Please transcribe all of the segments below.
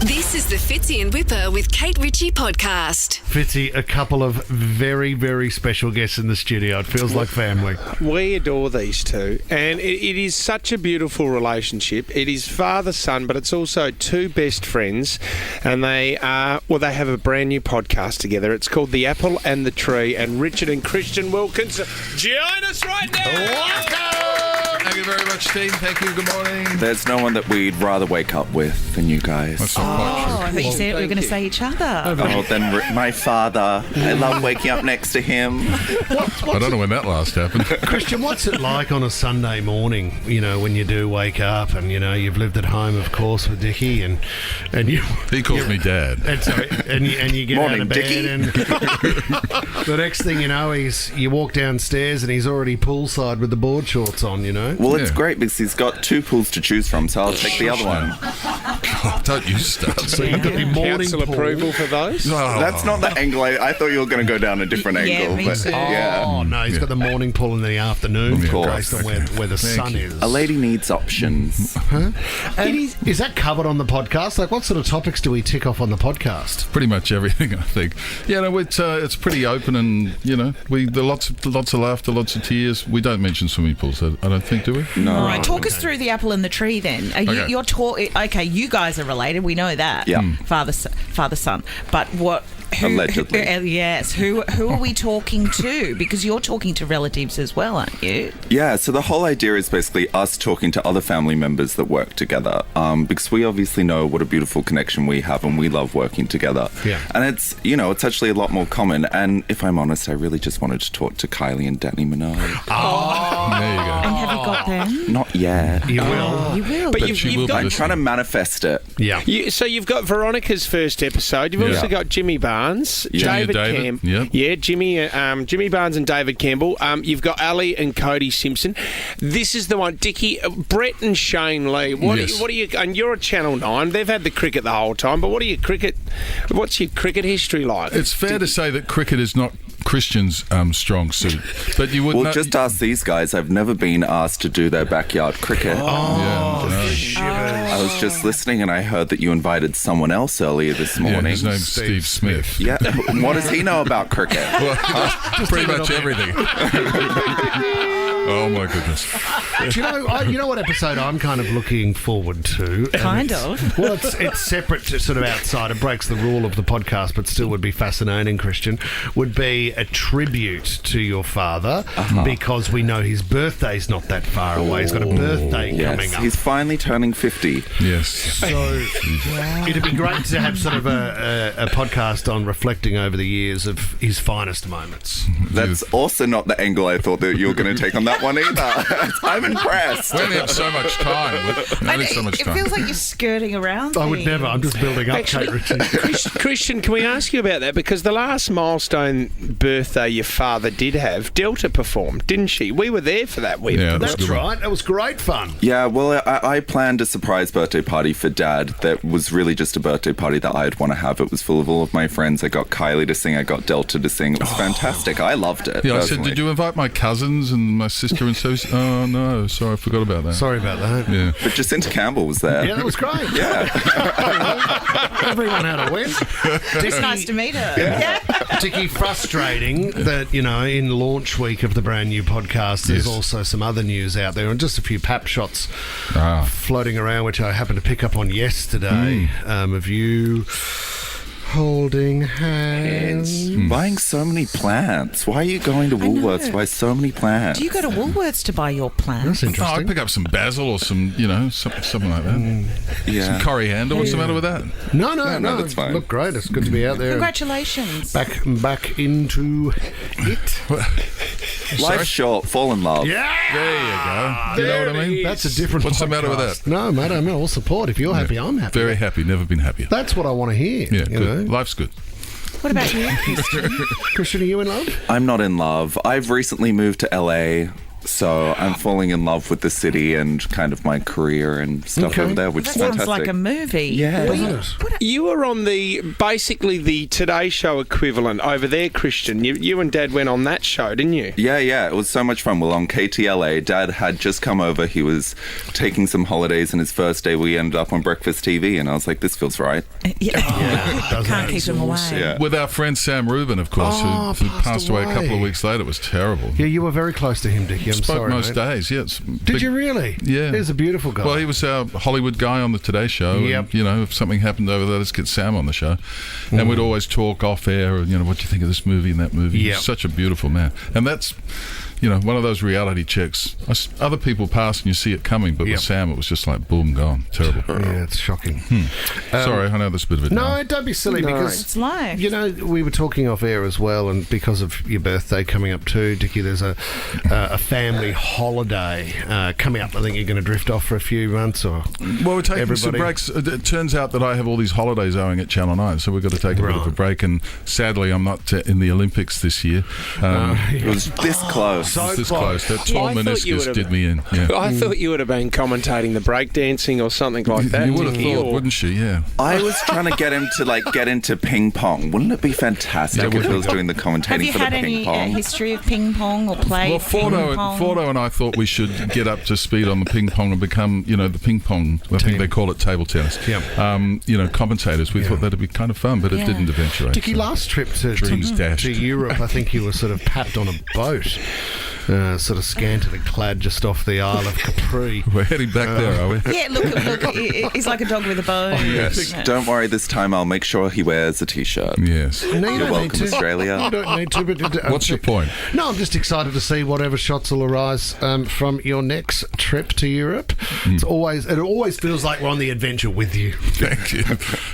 This is the Fitzy and Whipper with Kate Ritchie podcast. Fitzy, a couple of very, very special guests in the studio. It feels like family. We adore these two, and it is such a beautiful relationship. It is father-son, but it's also two best friends, and they have a brand new podcast together. It's called The Apple and the Tree, and Richard and Christian Wilkins join us right now. Welcome! Thank you very much, team. Thank you. Good morning. There's no one that we'd rather wake up with than you guys. That's not quite I thought you said we were going to say each other. Oh, then my father. I love waking up next to him. true. I don't know when that last happened. Christian, what's it like on a Sunday morning, you know, when you do wake up and, you know, you've lived at home, of course, with Dickie and you... He calls me Dad. And you get Morning, out of bed Dickie. and the next thing you know, you walk downstairs and he's already poolside with the board shorts on, you know? Well, it's Yeah. great because he's got two pools to choose from, so I'll take the other one. Oh, don't you start. So you've got the morning Council pool. approval for those? Oh. That's not the angle. I thought you were going to go down a different Yeah, angle. me but too. yeah. Oh, no, he's got the morning pool in the afternoon, Of course. based on where the Thank sun you. is. A lady needs options. And is that covered on the podcast? Like, what sort of topics do we tick off on the podcast? Pretty much everything, I think. Yeah, no, it's pretty open, and you know, there lots of laughter, lots of tears. We don't mention swimming pools, I don't think, do we? No. All right, talk us through the apple and the tree then. Okay. Okay, you guys are related. We know that. Yeah. Father, son. But what? Allegedly. Yes. Who are we talking to? Because you're talking to relatives as well, aren't you? Yeah, so the whole idea is basically us talking to other family members that work together, because we obviously know what a beautiful connection we have and we love working together. Yeah. And it's actually a lot more common. And if I'm honest, I really just wanted to talk to Kylie and Danny Minogue. There you go. And have you got them? Not yet. You will. You will. But But you've, she you've will be got... I'm listening. trying to manifest it. Yeah. So you've got Veronica's first episode. You've also Yeah. got Jimmy Barnes, Jimmy and David, Campbell. yep. Yeah, Jimmy Barnes and David Campbell. You've got Ali and Cody Simpson. This is the one, Dickie, Brett and Shane Lee. Yes. What are you? And you're at Channel 9. They've had the cricket the whole time. But what's your cricket history like? It's fair to say that cricket is not Christian's strong suit, but you would Well, know. just ask these guys. I've never been asked to do their backyard cricket. Yeah, no. I was just listening and I heard that you invited someone else earlier this Yeah, morning. his name's Steve Smith. Yeah. What does he know about cricket? Well, pretty much everything. Oh my goodness. Do you know what episode I'm kind of looking forward to? And Kind it's- of. Well, it's separate, to sort of outside. It breaks the rule of the podcast, but still would be fascinating, Christian. Would be a tribute to your father, because we know his birthday's not that far away. He's got a birthday coming Yes, up. he's finally turning 50. Yes. So it'd be great to have sort of a podcast on reflecting over the years of his finest moments. That's also not the angle I thought that you were going to take on that one either. I'm impressed. We only have so much time. Only so much It time. feels like you're skirting around. I would things. never. I'm just building up, Actually, Kate Ritchie. Christian, can we ask you about that? Because the last milestone birthday your father did have, Delta performed, didn't she? We were there for that. Yeah, That's good one. right. That was great fun. Yeah, well, I planned a surprise birthday party for Dad that was really just a birthday party that I'd want to have. It was full of all of my friends. I got Kylie to sing. I got Delta to sing. It was fantastic. I loved it. Yeah, I said, personally. did you invite my cousins and my sister and so? Oh no, sorry, I forgot about that. Sorry about that. Yeah. But Jacinta Campbell was there. Yeah, that was great. Yeah. Everyone had a win. It's nice to meet her. Yeah. Dickie, frustrating that, you know, in launch week of the brand new podcast, there's Yes. also some other news out there and just a few pap shots Ah. floating around, which I happened to pick up on yesterday, of you holding hands. Buying so many plants. Why are you going to Woolworths? Why so many plants? Do you go to Woolworths to buy your plants? That's Oh, I interesting. pick up some basil or some, something like that. Yeah. Some coriander. What's the matter with that? No, that's fine. Look great. It's good to be out there. Congratulations. Back into it. Life's short. Fall in love. Yeah. There you go. You know what I mean? That's a different What's the matter with podcast. that? No, mate, I'm all support. If you're happy, I'm happy. Very happy. Never been happier. That's what I want to hear. Yeah, you good. know? Life's good. What about you? Christian, are you in love? I'm not in love. I've recently moved to LA. So I'm falling in love with the city and kind of my career and stuff Okay. over there, which That is sounds fantastic. like a movie. Yeah. Doesn't it? You were on basically the Today Show equivalent over there, Christian. You and Dad went on that show, didn't you? Yeah, it was so much fun. Well, on KTLA, Dad had just come over. He was taking some holidays, and his first day we ended up on Breakfast TV, and I was like, this feels right. Can't keep them away. Yeah. With our friend Sam Rubin, of course, who passed away a couple of weeks later. It was terrible. Yeah, you were very close to him, Dickie. I'm Spoke sorry, most mate. days, yes. Did you really? Yeah. He's a beautiful guy. Well, he was our Hollywood guy on the Today Show. Yep. And, if something happened over there, let's get Sam on the show. And we'd always talk off air, and, what do you think of this movie and that movie? Yep. He's such a beautiful man. And that's, one of those reality checks. Other people pass and you see it coming, but Yep. with Sam, it was just like, boom, gone. Terrible. yeah, it's shocking. Sorry, I know that's a bit of a No, downer. don't be silly because It's life. we were talking off air as well, and because of your birthday coming up too, Dickie, there's a family holiday coming up. I think you're going to drift off for a few months, or Well, we're taking some everybody- breaks. It turns out that I have all these holidays owing at Channel 9, so we've got to take a bit of a Right. break. And sadly, I'm not in the Olympics this year. It was this close. So It's this close. close. That tall I thought you meniscus would've- did me in. Yeah. I thought you would have been commentating the breakdancing or something like that. You would have Dickie, thought, or- wouldn't you? Yeah. I was trying to get him to get into ping pong. Wouldn't it be fantastic Yeah, if he wouldn't was it? doing the Have commentating you for the had ping any pong? history of ping pong or play Well, ping pong? Fordo and I thought we should get up to speed on the ping pong and become, the ping pong. I think they call it table tennis. Yep. Commentators. We thought that'd be kind of fun, but it Yeah. didn't eventuate. Dickie, so. last trip Dreams dashed. to Europe, I think you were sort of packed on a boat, sort of scantily clad just off the Isle of Capri. We're heading back there, are we? Yeah, look, he's like a dog with a bone. Yes. Don't worry, this time I'll make sure he wears a t-shirt. Yes. No, you You're don't welcome, need to. Australia. You don't need to. But What's your point? No, I'm just excited to see whatever shots will arise from your next trip to Europe. It always feels like we're on the adventure with you. Thank you.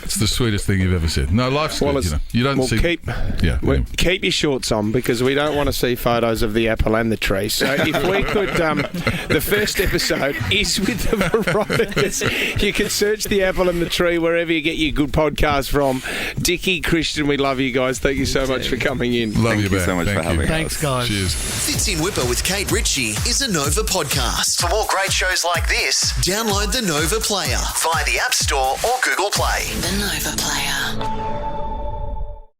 It's the sweetest thing you've ever said. No, life's good. it's- You don't see. keep Yeah. keep your shorts on because we don't want to see photos of the apple and the tree. So if we could, the first episode is with the Veronicas. You can search the apple and the tree wherever you get your good podcast from. Dickie, Christian, we love you guys. Thank you so much for coming in. Love Thank you you back. so much Thank for you. having us. Thanks, guys. Cheers. Fits in Whipper with Kate Ritchie is a Nova podcast. For more great shows like this, download the Nova Player via the App Store or Google Play. The Nova Player.